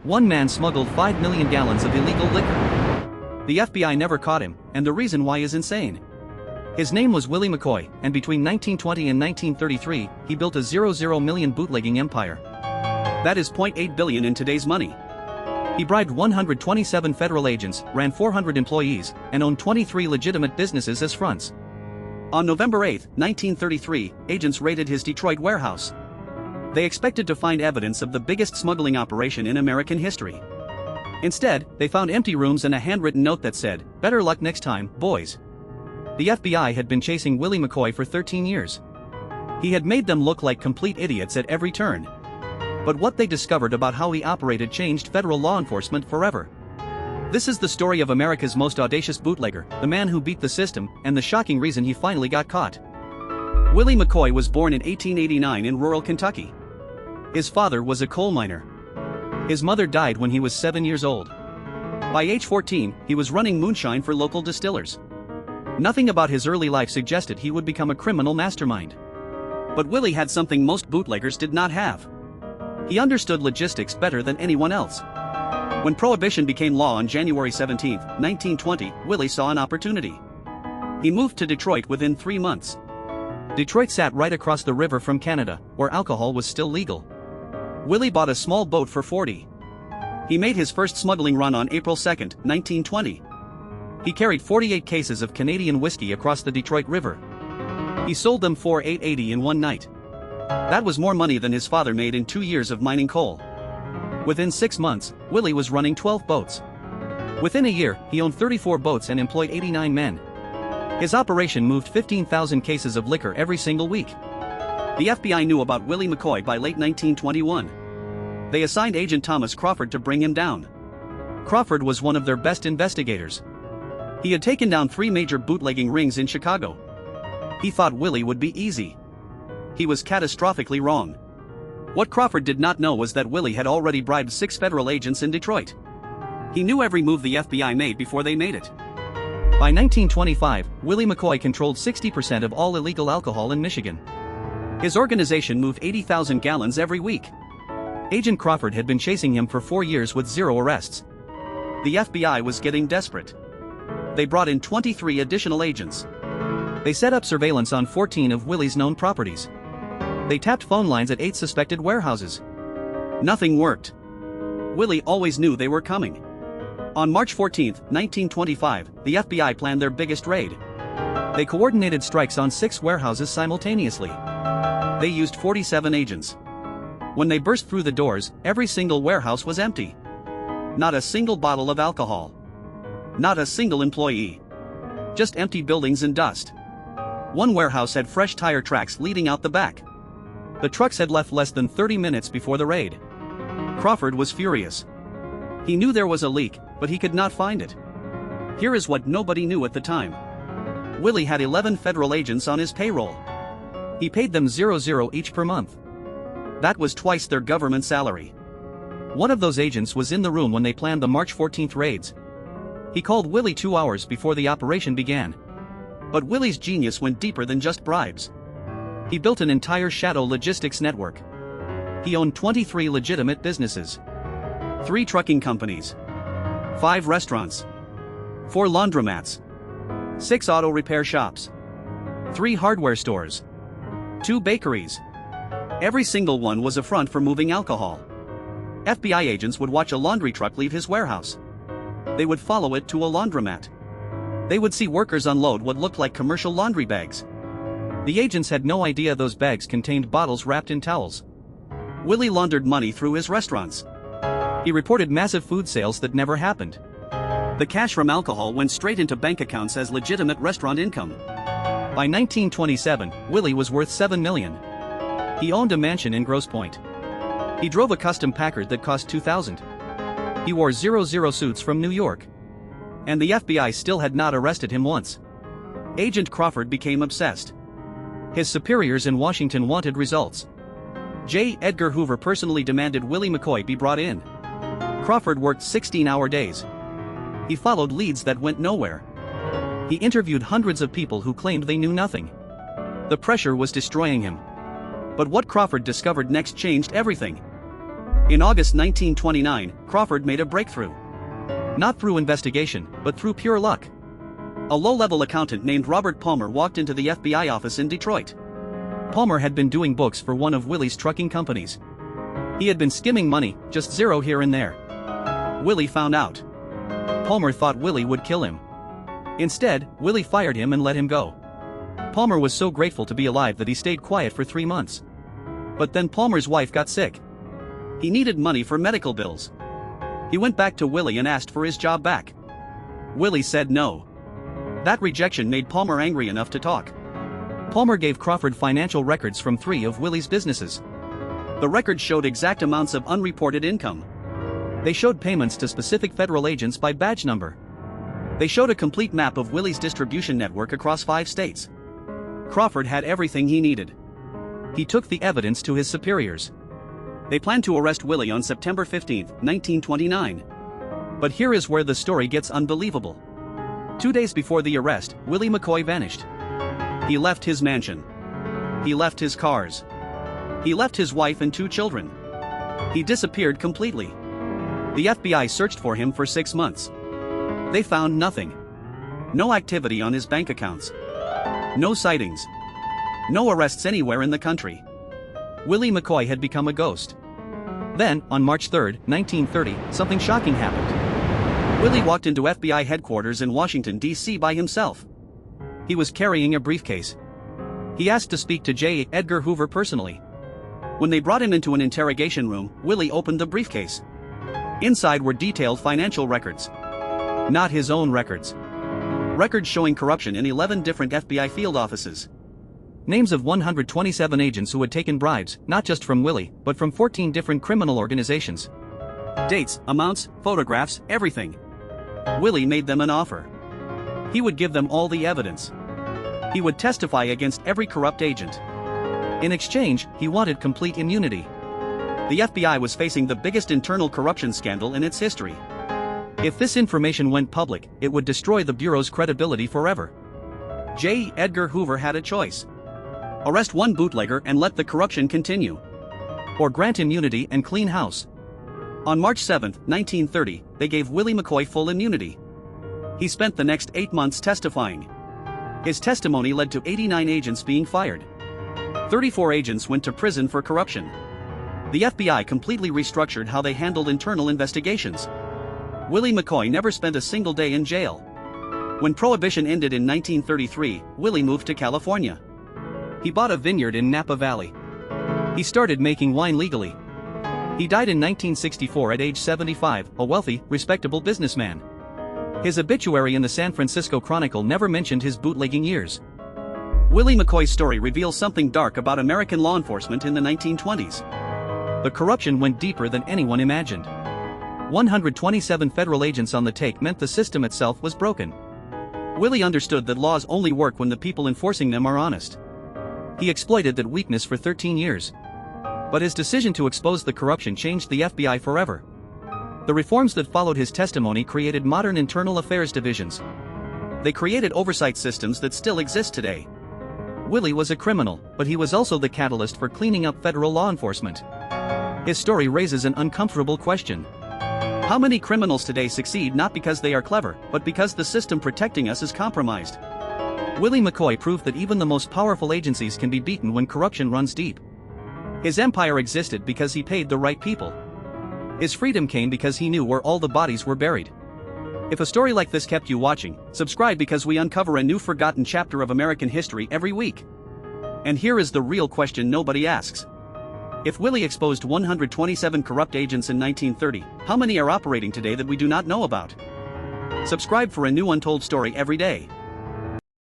One man smuggled 5 million gallons of illegal liquor. The FBI never caught him, and the reason why is insane. His name was Willie McCoy, and between 1920 and 1933, he built a 0 million bootlegging empire. That is $0.8 billion in today's money. He bribed 127 federal agents, ran 400 employees, and owned 23 legitimate businesses as fronts. On November 8, 1933, agents raided his Detroit warehouse. They expected to find evidence of the biggest smuggling operation in American history. Instead, they found empty rooms and a handwritten note that said, "Better luck next time, boys." The FBI had been chasing Willie McCoy for 13 years. He had made them look like complete idiots at every turn. But what they discovered about how he operated changed federal law enforcement forever. This is the story of America's most audacious bootlegger, the man who beat the system, and the shocking reason he finally got caught. Willie McCoy was born in 1889 in rural Kentucky. His father was a coal miner. His mother died when he was 7 years old. By age 14, he was running moonshine for local distillers. Nothing about his early life suggested he would become a criminal mastermind. But Willie had something most bootleggers did not have. He understood logistics better than anyone else. When Prohibition became law on January 17, 1920, Willie saw an opportunity. He moved to Detroit within 3 months. Detroit sat right across the river from Canada, where alcohol was still legal. Willie bought a small boat for $40. He made his first smuggling run on April 2, 1920. He carried 48 cases of Canadian whiskey across the Detroit River. He sold them for $8.80 in one night. That was more money than his father made in 2 years of mining coal. Within 6 months, Willie was running 12 boats. Within a year, he owned 34 boats and employed 89 men. His operation moved 15,000 cases of liquor every single week. The FBI knew about Willie McCoy by late 1921. They assigned Agent Thomas Crawford to bring him down. Crawford was one of their best investigators. He had taken down 3 major bootlegging rings in Chicago. He thought Willie would be easy. He was catastrophically wrong. What Crawford did not know was that Willie had already bribed 6 federal agents in Detroit. He knew every move the FBI made before they made it. By 1925, Willie McCoy controlled 60% of all illegal alcohol in Michigan. His organization moved 80,000 gallons every week. Agent Crawford had been chasing him for 4 years with 0 arrests. The FBI was getting desperate. They brought in 23 additional agents. They set up surveillance on 14 of Willie's known properties. They tapped phone lines at 8 suspected warehouses. Nothing worked. Willie always knew they were coming. On March 14, 1925, the FBI planned their biggest raid. They coordinated strikes on 6 warehouses simultaneously. They used 47 agents. When they burst through the doors, every single warehouse was empty. Not a single bottle of alcohol. Not a single employee. Just empty buildings and dust. One warehouse had fresh tire tracks leading out the back. The trucks had left less than 30 minutes before the raid. Crawford was furious. He knew there was a leak, but he could not find it. Here is what nobody knew at the time. Willie had 11 federal agents on his payroll. He paid them $0 each per month. That was twice their government salary. One of those agents was in the room when they planned the March 14th raids. He called Willie 2 hours before the operation began. But Willie's genius went deeper than just bribes. He built an entire shadow logistics network. He owned 23 legitimate businesses. 3 trucking companies. 5 restaurants. 4 laundromats. 6 auto repair shops. 3 hardware stores. 2 bakeries. Every single one was a front for moving alcohol. FBI agents would watch a laundry truck leave his warehouse. They would follow it to a laundromat. They would see workers unload what looked like commercial laundry bags. The agents had no idea those bags contained bottles wrapped in towels. Willie laundered money through his restaurants. He reported massive food sales that never happened. The cash from alcohol went straight into bank accounts as legitimate restaurant income. By 1927, Willie was worth $7 million. He owned a mansion in Grosse Pointe. He drove a custom Packard that cost $2,000. He wore 00 suits from New York. And the FBI still had not arrested him once. Agent Crawford became obsessed. His superiors in Washington wanted results. Edgar Hoover personally demanded Willie McCoy be brought in. Crawford worked 16-hour days. He followed leads that went nowhere. He interviewed hundreds of people who claimed they knew nothing. The pressure was destroying him. But what Crawford discovered next changed everything. In August 1929, Crawford made a breakthrough. Not through investigation, but through pure luck. A low-level accountant named Robert Palmer walked into the FBI office in Detroit. Palmer had been doing books for one of Willie's trucking companies. He had been skimming money, just zero here and there. Willie found out. Palmer thought Willie would kill him. Instead, Willie fired him and let him go. Palmer was so grateful to be alive that he stayed quiet for 3 months. But then Palmer's wife got sick. He needed money for medical bills. He went back to Willie and asked for his job back. Willie said no. That rejection made Palmer angry enough to talk. Palmer gave Crawford financial records from 3 of Willie's businesses. The records showed exact amounts of unreported income. They showed payments to specific federal agents by badge number. They showed a complete map of Willie's distribution network across 5 states. Crawford had everything he needed. He took the evidence to his superiors. They planned to arrest Willie on September 15, 1929. But here is where the story gets unbelievable. 2 days before the arrest, Willie McCoy vanished. He left his mansion. He left his cars. He left his wife and 2 children. He disappeared completely. The FBI searched for him for 6 months. They found nothing. No activity on his bank accounts. No sightings. No arrests anywhere in the country. Willie McCoy had become a ghost. Then, on March 3, 1930, something shocking happened. Willie walked into FBI headquarters in Washington, D.C. by himself. He was carrying a briefcase. He asked to speak to J. Edgar Hoover personally. When they brought him into an interrogation room, Willie opened the briefcase. Inside were detailed financial records. Not his own records. Records showing corruption in 11 different FBI field offices. Names of 127 agents who had taken bribes, not just from Willie, but from 14 different criminal organizations. Dates, amounts, photographs, everything. Willie made them an offer. He would give them all the evidence. He would testify against every corrupt agent. In exchange, he wanted complete immunity. The FBI was facing the biggest internal corruption scandal in its history. If this information went public, it would destroy the Bureau's credibility forever. J. Edgar Hoover had a choice. Arrest one bootlegger and let the corruption continue. Or grant immunity and clean house. On March 7, 1930, they gave Willie McCoy full immunity. He spent the next 8 months testifying. His testimony led to 89 agents being fired. 34 agents went to prison for corruption. The FBI completely restructured how they handled internal investigations. Willie McCoy never spent a single day in jail. When Prohibition ended in 1933, Willie moved to California. He bought a vineyard in Napa Valley. He started making wine legally. He died in 1964 at age 75, a wealthy, respectable businessman. His obituary in the San Francisco Chronicle never mentioned his bootlegging years. Willie McCoy's story reveals something dark about American law enforcement in the 1920s. The corruption went deeper than anyone imagined. 127 federal agents on the take meant the system itself was broken. Willie understood that laws only work when the people enforcing them are honest. He exploited that weakness for 13 years. But his decision to expose the corruption changed the FBI forever. The reforms that followed his testimony created modern internal affairs divisions. They created oversight systems that still exist today. Willie was a criminal, but he was also the catalyst for cleaning up federal law enforcement. His story raises an uncomfortable question. How many criminals today succeed not because they are clever, but because the system protecting us is compromised? Willie McCoy proved that even the most powerful agencies can be beaten when corruption runs deep. His empire existed because he paid the right people. His freedom came because he knew where all the bodies were buried. If a story like this kept you watching, subscribe because we uncover a new forgotten chapter of American history every week. And here is the real question nobody asks. If Willie exposed 127 corrupt agents in 1930, how many are operating today that we do not know about? Subscribe for a new untold story every day.